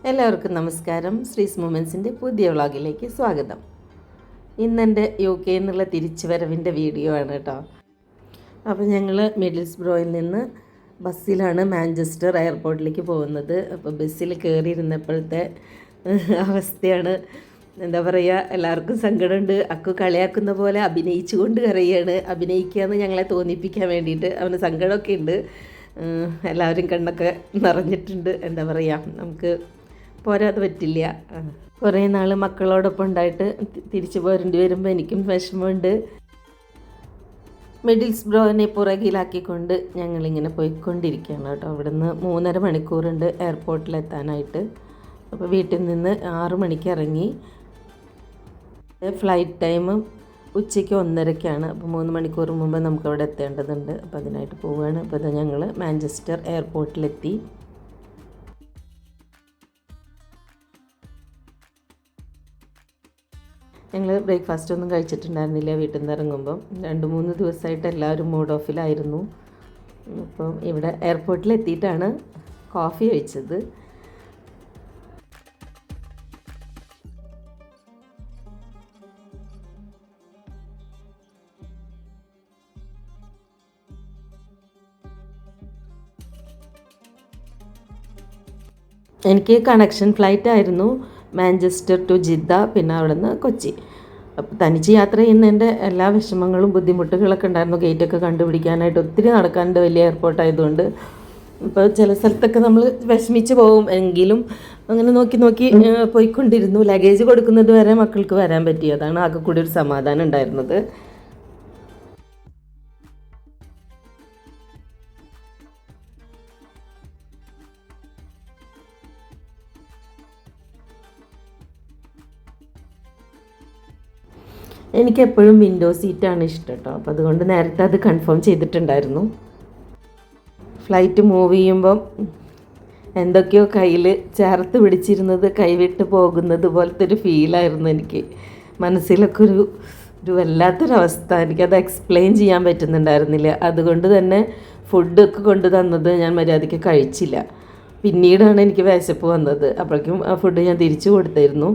എല്ലാവർക്കും നമസ്കാരം. ശ്രീസ് മൊമെൻസിൻ്റെ പുതിയ വ്ളോഗിലേക്ക് സ്വാഗതം. ഇന്നെൻ്റെ UK എന്നുള്ള തിരിച്ചുവരവിൻ്റെ വീഡിയോ ആണ് കേട്ടോ. അപ്പോൾ ഞങ്ങൾ മിഡിൽസ്ബ്രോയിൽ നിന്ന് ബസ്സിലാണ് മാഞ്ചസ്റ്റർ എയർപോർട്ടിലേക്ക് പോകുന്നത്. അപ്പോൾ ബസ്സിൽ കയറിയിരുന്നപ്പോഴത്തെ അവസ്ഥയാണ്, എന്താ പറയുക, എല്ലാവർക്കും സങ്കടമുണ്ട്. അക്കു കളിയാക്കുന്ന പോലെ അഭിനയിച്ചുകൊണ്ട് കരയാണ്. അഭിനയിക്കുകയെന്ന് ഞങ്ങളെ തോന്നിപ്പിക്കാൻ വേണ്ടിയിട്ട് അവന് സങ്കടമൊക്കെ ഉണ്ട്. എല്ലാവരും കണ്ണൊക്കെ നിറഞ്ഞിട്ടുണ്ട്. എന്താ പറയുക, നമുക്ക് പോരാതെ പറ്റില്ല. കുറേ നാൾ മക്കളോടൊപ്പം ഉണ്ടായിട്ട് തിരിച്ചു പോരേണ്ടി വരുമ്പോൾ എനിക്കും വിഷമമുണ്ട്. മിഡിൽസ്ബ്രോനെ പുറകിലാക്കിക്കൊണ്ട് ഞങ്ങളിങ്ങനെ പോയിക്കൊണ്ടിരിക്കുകയാണ് കേട്ടോ. അവിടെ നിന്ന് 3.5 മണിക്കൂറുണ്ട് എയർപോർട്ടിലെത്താനായിട്ട്. അപ്പോൾ വീട്ടിൽ നിന്ന് 6 മണിക്ക് ഇറങ്ങി. ഫ്ലൈറ്റ് ടൈം ഉച്ചയ്ക്ക് 1:30ക്കാണ്. അപ്പോൾ 3 മണിക്കൂർ മുമ്പ് നമുക്കവിടെ എത്തേണ്ടതുണ്ട്. അപ്പോൾ അതിനായിട്ട് പോവുകയാണ്. അപ്പോൾ ഇത് ഞങ്ങൾ മാഞ്ചസ്റ്റർ എയർപോർട്ടിലെത്തി. ഞങ്ങൾ ബ്രേക്ക്ഫാസ്റ്റ് ഒന്നും കഴിച്ചിട്ടുണ്ടായിരുന്നില്ല വീട്ടിൽ നിന്ന് ഇറങ്ങുമ്പം. 2-3 ദിവസമായിട്ട് എല്ലാവരും മൂഡ് ഓഫിലായിരുന്നു. അപ്പം ഇവിടെ എയർപോർട്ടിലെത്തിയിട്ടാണ് കോഫി കഴിച്ചത്. എനിക്ക് കണക്ഷൻ ഫ്ലൈറ്റ് ആയിരുന്നു, മാഞ്ചസ്റ്റർ ടു ജിദ്ദ, പിന്നെ അവിടെ നിന്ന് കൊച്ചി. അപ്പോൾ തനിച്ച് യാത്ര ചെയ്യുന്നതിൻ്റെ എല്ലാ വിഷമങ്ങളും ബുദ്ധിമുട്ടുകളൊക്കെ ഉണ്ടായിരുന്നു. ഗേറ്റൊക്കെ കണ്ടുപിടിക്കാനായിട്ട് ഒത്തിരി നടക്കാനുണ്ട്, വലിയ എയർപോർട്ടായതുകൊണ്ട്. ഇപ്പോൾ ചില സ്ഥലത്തൊക്കെ നമ്മൾ വിഷമിച്ച് പോകും, എങ്കിലും അങ്ങനെ നോക്കി പോയിക്കൊണ്ടിരുന്നു. ലഗേജ് കൊടുക്കുന്നത് വരെ മക്കൾക്ക് വരാൻ പറ്റി. അതാണ് ആകെ കൂടി ഒരു സമാധാനം ഉണ്ടായിരുന്നത്. എനിക്കെപ്പോഴും വിൻഡോ സീറ്റാണ് ഇഷ്ടം കേട്ടോ. അപ്പോൾ അതുകൊണ്ട് നേരത്തെ അത് കൺഫേം ചെയ്തിട്ടുണ്ടായിരുന്നു. ഫ്ലൈറ്റ് മൂവ് ചെയ്യുമ്പം എന്തൊക്കെയോ കയ്യിൽ ചേർത്ത് പിടിച്ചിരുന്നത് കൈവിട്ട് പോകുന്നത് പോലത്തെ ഒരു ഫീലായിരുന്നു എനിക്ക്. മനസ്സിലൊക്കെ ഒരു വല്ലാത്തൊരവസ്ഥ. എനിക്കത് എക്സ്പ്ലെയിൻ ചെയ്യാൻ പറ്റുന്നുണ്ടായിരുന്നില്ല. അതുകൊണ്ട് തന്നെ ഫുഡൊക്കെ കൊണ്ട് തന്നത് ഞാൻ മര്യാദയ്ക്ക് കഴിച്ചില്ല. പിന്നീടാണ് എനിക്ക് വിശപ്പ് വന്നത്. അപ്പോഴേക്കും ആ ഫുഡ് ഞാൻ തിരിച്ചു കൊടുത്തായിരുന്നു.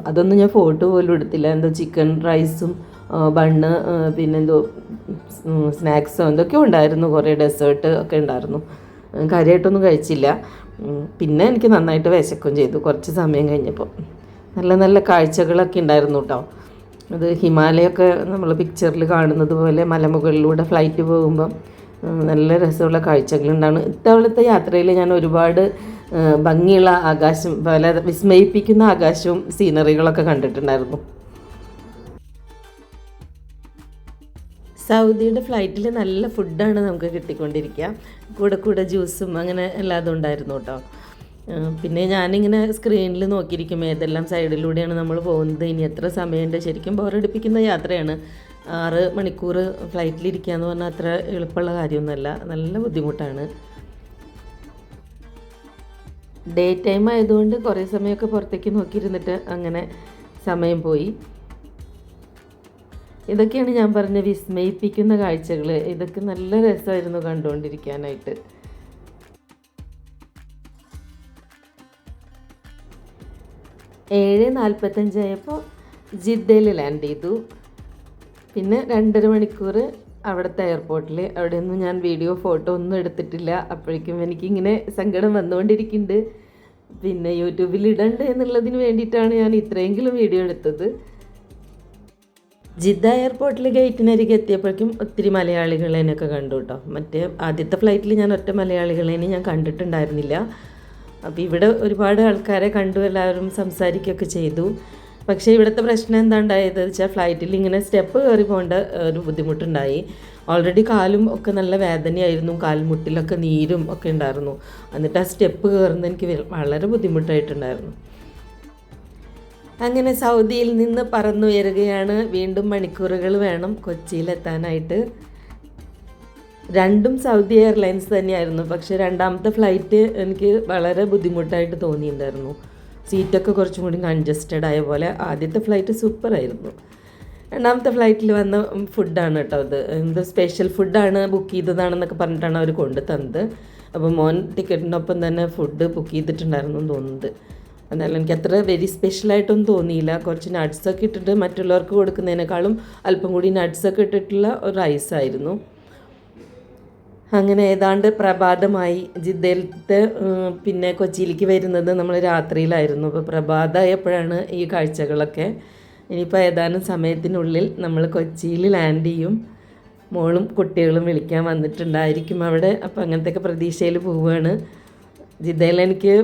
അതൊന്നും ഞാൻ ഫോട്ടോ പോലും എടുത്തില്ല. എന്തോ ചിക്കൻ റൈസും ബണ്ണ്, പിന്നെന്തോ സ്നാക്സോ എന്തൊക്കെയോ ഉണ്ടായിരുന്നു. കുറേ ഡെസേർട്ട് ഒക്കെ ഉണ്ടായിരുന്നു. കാര്യമായിട്ടൊന്നും കഴിച്ചില്ല. പിന്നെ എനിക്ക് നന്നായിട്ട് വിശക്കുകയും ചെയ്തു കുറച്ച് സമയം കഴിഞ്ഞപ്പോൾ. നല്ല നല്ല കാഴ്ചകളൊക്കെ ഉണ്ടായിരുന്നു കേട്ടോ. അത് ഹിമാലയൊക്കെ നമ്മൾ പിക്ചറിൽ കാണുന്നത് പോലെ മലമുകളിലൂടെ ഫ്ലൈറ്റ് പോകുമ്പം നല്ല രസമുള്ള കാഴ്ചകളുണ്ടാണ്. ഇത്തവണത്തെ യാത്രയിൽ ഞാൻ ഒരുപാട് ഭംഗിയുള്ള ആകാശം, പല വിസ്മയിപ്പിക്കുന്ന ആകാശവും സീനറികളൊക്കെ കണ്ടിട്ടുണ്ടായിരുന്നു. സൗദിയുടെ ഫ്ലൈറ്റിൽ നല്ല ഫുഡാണ് നമുക്ക് കിട്ടിക്കൊണ്ടിരിക്കുക. കൂടെ ജ്യൂസും അങ്ങനെ എല്ലാതും ഉണ്ടായിരുന്നു കേട്ടോ. പിന്നെ ഞാനിങ്ങനെ സ്ക്രീനിൽ നോക്കിയിരിക്കും ഏതെല്ലാം സൈഡിലൂടെയാണ് നമ്മൾ പോകുന്നത്, ഇനി എത്ര സമയമുണ്ട്. ശരിക്കും ബോറടിപ്പിക്കുന്ന യാത്രയാണ്. 6 മണിക്കൂർ ഫ്ലൈറ്റിലിരിക്കുക എന്ന് പറഞ്ഞാൽ അത്ര എളുപ്പമുള്ള കാര്യമൊന്നുമല്ല. നല്ല ബുദ്ധിമുട്ടാണ്. ഡേ ടൈം ആയതുകൊണ്ട് കുറേ സമയമൊക്കെ പുറത്തേക്ക് നോക്കിയിരുന്നിട്ട് അങ്ങനെ സമയം പോയി. ഇതൊക്കെയാണ് ഞാൻ പറഞ്ഞ വിസ്മയിപ്പിക്കുന്ന കാഴ്ചകൾ. ഇതൊക്കെ നല്ല രസമായിരുന്നു കണ്ടുകൊണ്ടിരിക്കാനായിട്ട്. ഏഴ് 45 ആയപ്പോൾ ജിദ്ദയിൽ ലാൻഡ് ചെയ്തു. പിന്നെ 2.5 മണിക്കൂർ അവിടുത്തെ എയർപോർട്ടിൽ. അവിടെയൊന്നും ഞാൻ വീഡിയോ ഫോട്ടോ ഒന്നും എടുത്തിട്ടില്ല. അപ്പോഴേക്കും എനിക്കിങ്ങനെ സങ്കടം വന്നുകൊണ്ടിരിക്കുന്നുണ്ട്. പിന്നെ യൂട്യൂബിൽ ഇടണ്ടേ എന്നുള്ളതിന് വേണ്ടിയിട്ടാണ് ഞാൻ ഇത്രയെങ്കിലും വീഡിയോ എടുത്തത്. ജിദ്ദ എയർപോർട്ടിൽ ഗേറ്റിനരികെ എത്തിയപ്പോഴേക്കും ഒത്തിരി മലയാളികളെയൊക്കെ കണ്ടു കേട്ടോ. മറ്റേ ആദ്യത്തെ ഫ്ലൈറ്റിൽ ഞാൻ ഒറ്റ മലയാളികളെയും ഞാൻ കണ്ടിട്ടുണ്ടായിരുന്നില്ല. അപ്പോൾ ഇവിടെ ഒരുപാട് ആൾക്കാരെ കണ്ടു, എല്ലാവരും സംസാരിക്കുകയൊക്കെ ചെയ്തു. പക്ഷേ ഇവിടുത്തെ പ്രശ്നം എന്താണ്ടായത് വെച്ചാൽ ഫ്ലൈറ്റിൽ ഇങ്ങനെ സ്റ്റെപ്പ് കയറി പോകേണ്ട ഒരു ബുദ്ധിമുട്ടുണ്ടായി. ഓൾറെഡി കാലും ഒക്കെ നല്ല വേദനയായിരുന്നു, കാൽമുട്ടിലൊക്കെ നീരും ഒക്കെ ഉണ്ടായിരുന്നു. എന്നിട്ട് ആ സ്റ്റെപ്പ് കയറുന്നത് എനിക്ക് വളരെ ബുദ്ധിമുട്ടായിട്ടുണ്ടായിരുന്നു. അങ്ങനെ സൗദിയിൽ നിന്ന് പറന്നുയരുകയാണ്. വീണ്ടും മണിക്കൂറുകൾ വേണം കൊച്ചിയിലെത്താനായിട്ട്. രണ്ടും സൗദി എയർലൈൻസ് തന്നെയായിരുന്നു. പക്ഷേ രണ്ടാമത്തെ ഫ്ലൈറ്റ് എനിക്ക് വളരെ ബുദ്ധിമുട്ടായിട്ട് തോന്നിയിട്ടുണ്ടായിരുന്നു. സീറ്റൊക്കെ കുറച്ചും കൂടി കൺജസ്റ്റഡ് ആയ പോലെ. ആദ്യത്തെ ഫ്ലൈറ്റ് സൂപ്പറായിരുന്നു. രണ്ടാമത്തെ ഫ്ലൈറ്റിൽ വന്ന ഫുഡാണ് കേട്ടോ അത്. എന്തോ സ്പെഷ്യൽ ഫുഡാണ്, ബുക്ക് ചെയ്തതാണെന്നൊക്കെ പറഞ്ഞിട്ടാണ് അവർ കൊണ്ടു തന്നത്. അപ്പോൾ മോൻ ടിക്കറ്റിനൊപ്പം തന്നെ ഫുഡ് ബുക്ക് ചെയ്തിട്ടുണ്ടായിരുന്നു എന്ന് തോന്നുന്നത്. എന്നാലും എനിക്ക് അത്ര വെരി സ്പെഷ്യലായിട്ടൊന്നും തോന്നിയില്ല. കുറച്ച് നട്ട്സൊക്കെ ഇട്ടിട്ട് മറ്റുള്ളവർക്ക് കൊടുക്കുന്നതിനേക്കാളും അല്പം കൂടി നട്ട്സൊക്കെ ഇട്ടിട്ടുള്ള ഒരു റൈസായിരുന്നു. അങ്ങനെ ഏതാണ്ട് പ്രഭാതമായി. ജിദ്ദയിലത്തെ പിന്നെ കൊച്ചിയിലേക്ക് വരുന്നത് നമ്മൾ രാത്രിയിലായിരുന്നു. അപ്പോൾ പ്രഭാതമായപ്പോഴാണ് ഈ കാഴ്ചകളൊക്കെ. ഇനിയിപ്പോൾ ഏതാനും സമയത്തിനുള്ളിൽ നമ്മൾ കൊച്ചിയിൽ ലാൻഡ് ചെയ്യും. മോളും കുട്ടികളും വിളിക്കാൻ വന്നിട്ടുണ്ടായിരിക്കും അവിടെ. അപ്പോൾ അങ്ങനത്തെയൊക്കെ പ്രതീക്ഷയിൽ പോവുകയാണ്. ജിദ്ദയിൽ എനിക്ക്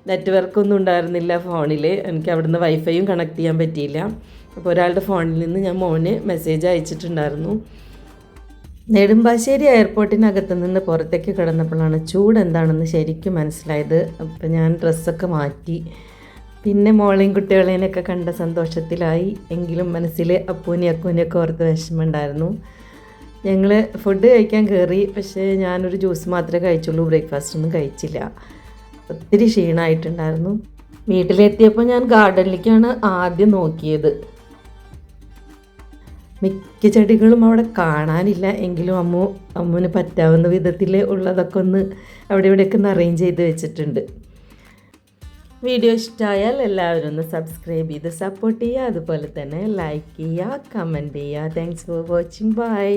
നെറ്റ്വർക്കൊന്നും ഉണ്ടായിരുന്നില്ല ഫോണിൽ. എനിക്ക് അവിടുന്ന് വൈഫൈയും കണക്ട് ചെയ്യാൻ പറ്റിയില്ല. അപ്പോൾ ഒരാളുടെ ഫോണിൽ നിന്ന് ഞാൻ മോന് മെസ്സേജ് അയച്ചിട്ടുണ്ടായിരുന്നു. നെടുമ്പാശ്ശേരി എയർപോർട്ടിനകത്ത് നിന്ന് പുറത്തേക്ക് കിടന്നപ്പോഴാണ് ചൂട് എന്താണെന്ന് ശരിക്കും മനസ്സിലായത്. അപ്പോൾ ഞാൻ ഡ്രസ്സൊക്കെ മാറ്റി. പിന്നെ മോളെയും കുട്ടികളെയൊക്കെ കണ്ട സന്തോഷത്തിലായി. എങ്കിലും മനസ്സിൽ അക്കൂനെയൊക്കെ ഓർത്ത് വിഷമമുണ്ടായിരുന്നു. ഞങ്ങൾ ഫുഡ് കഴിക്കാൻ കയറി. പക്ഷേ ഞാനൊരു ജ്യൂസ് മാത്രമേ കഴിച്ചുള്ളൂ. ബ്രേക്ക്ഫാസ്റ്റ് ഒന്നും കഴിച്ചില്ല. ഒത്തിരി ക്ഷീണമായിട്ടുണ്ടായിരുന്നു. വീട്ടിലെത്തിയപ്പോൾ ഞാൻ ഗാർഡനിലേക്കാണ് ആദ്യം നോക്കിയത്. മിക്ക ചെടികളും അവിടെ കാണാനില്ല. എങ്കിലും അമ്മുവിന് പറ്റാവുന്ന വിധത്തിൽ ഉള്ളതൊക്കെ ഒന്ന് അവിടെ ഇവിടെയൊക്കെ ഒന്ന് അറേഞ്ച് ചെയ്ത് വെച്ചിട്ടുണ്ട്. വീഡിയോ ഇഷ്ടമായാൽ എല്ലാവരും ഒന്ന് സബ്സ്ക്രൈബ് ചെയ്ത് സപ്പോർട്ട് ചെയ്യുക. അതുപോലെ തന്നെ ലൈക്ക് ചെയ്യുക, കമൻറ്റ് ചെയ്യുക. Thanks for watching. ബൈ.